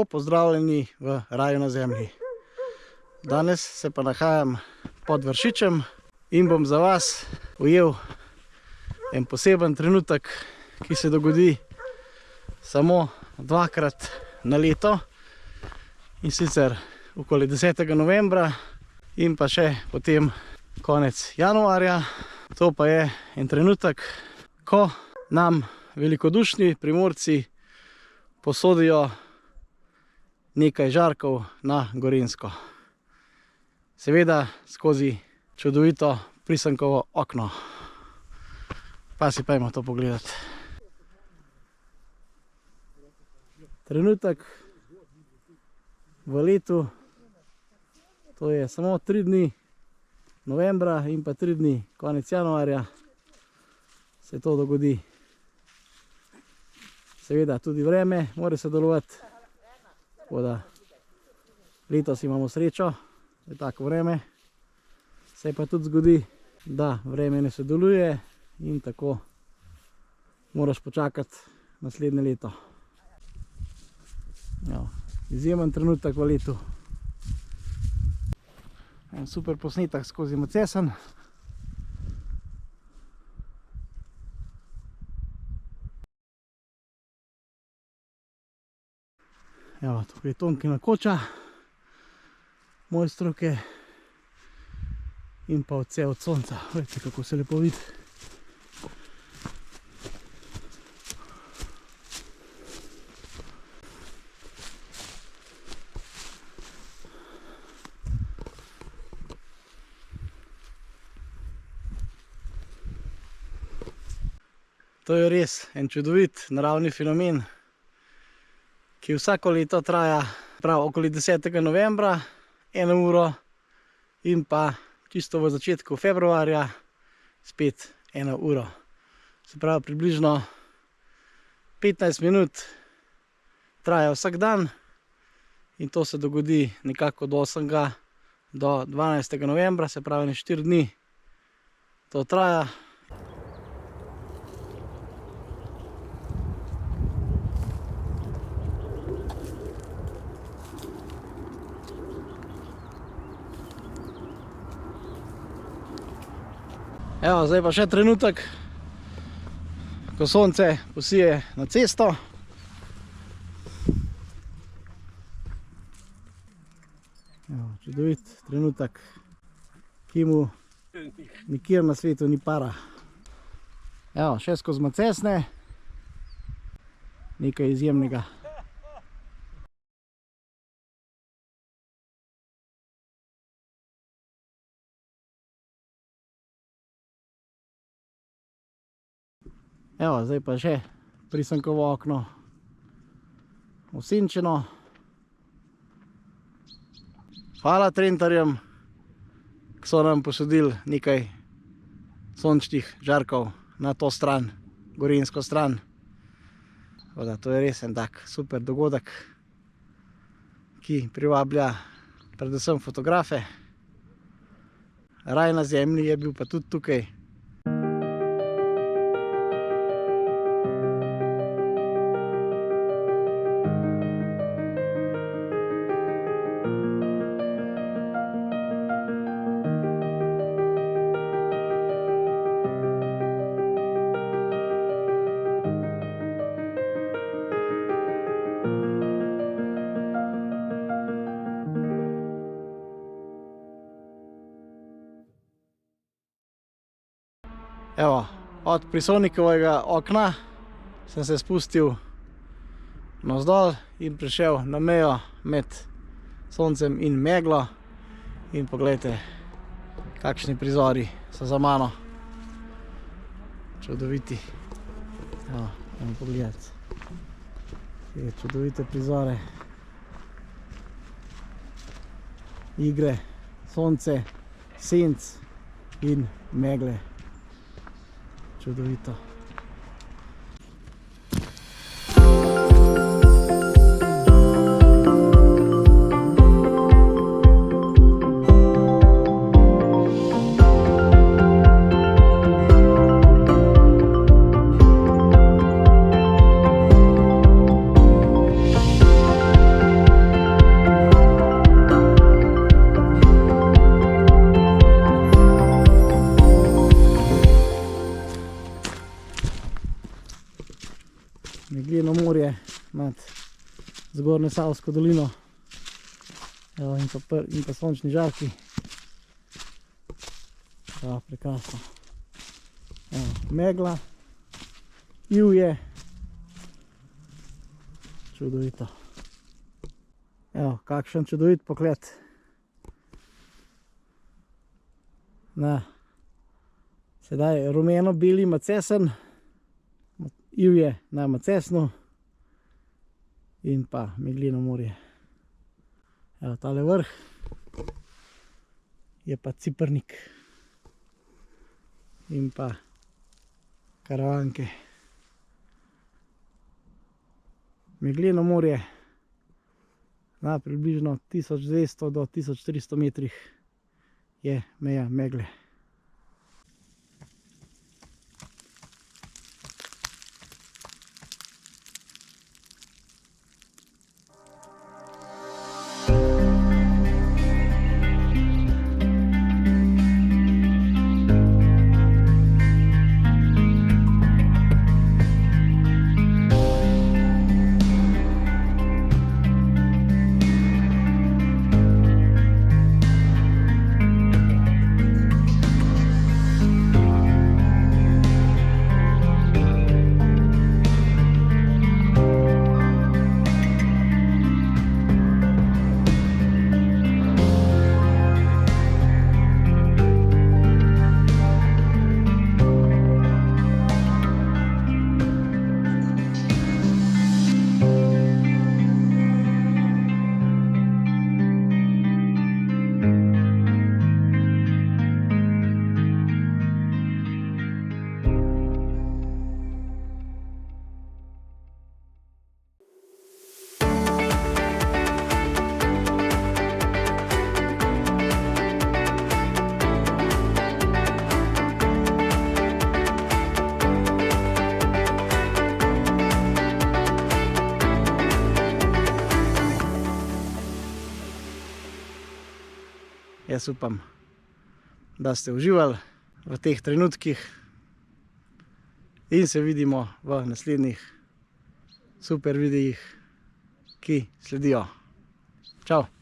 Lepo pozdravljeni v raju na zemlji. Danes se pa nahajam pod Vršičem in bom za vas ujel en poseben trenutek, ki se dogodi samo dvakrat na leto, in sicer okoli 10. novembra in pa še potem konec januarja. To pa je en trenutek, ko nam velikodušni Primorci posodijo nekaj žarkov na Gorenjsko. Seveda skozi čudovito Prisankovo okno. Pa si pojmo to pogledati. Trenutek v letu, to je samo 3 dni novembra in pa 3 dni konec januarja, se to dogodi. Seveda tudi vreme mora se delovati, tako da letos imamo srečo, je tako vreme. Se pa tudi zgodi, da vreme ne sodeluje in tako moraš počakati naslednje leto. Izjemen trenutek v letu. En super posnetek skozi Macesen. Evo, tukaj je Tonkina koča, Mojstrovke in pa odsev od sonca. Vidite, kako se lepo vidi. To je res en čudovit naravni fenomen, ki vsako leto traja prav okoli 10. novembra, 1 uro, in pa čisto v začetku februarja spet 1 uro. Se pravi, približno 15 minut traja vsak dan in to se dogodi nekako od 8. do 12. novembra, se pravi 4 dni to traja. Evo, zdaj pa še trenutek, ko sonce posije na cesto. Evo, čudovit trenutek, ki mu nikjer na svetu ni para. Evo, še skozi Macesne, nekaj izjemnega. Evo, zdaj pa še Prisankovo okno osenčeno. Hvala Trentarjem, ki so nam posodili nekaj sončnih žarkov na to stran, gorenjsko stran. To je res en tak super dogodek, ki privablja predvsem fotografe. Raj na zemlji je bil pa tudi tukaj. Evo, od Prisonikovega okna sem se spustil navzdol in prišel na mejo med soncem in meglo. In pogledajte, kakšni prizori so za mano. Čudoviti. Evo, idemo pogledati. Te čudovite prizore. Igre, sonce, senc in megle. Čudovito. Zgornjo Savsko dolino. Evo, in pa sončni žarki. Ja, prekrasno. Evo, megla, ivje. Čudovito. Evo, kakšen čudovit pogled. Na sedaj rumeno-beli macesen, ivje na macesnu in pa meglino morje. Evo, tale vrh je pa Ciprnik in pa Karavanke. Meglino morje na približno 1200 do 1300 metrih je meja megle. Jaz upam, da ste uživali v teh trenutkih in se vidimo v naslednjih super videih, ki sledijo. Čau!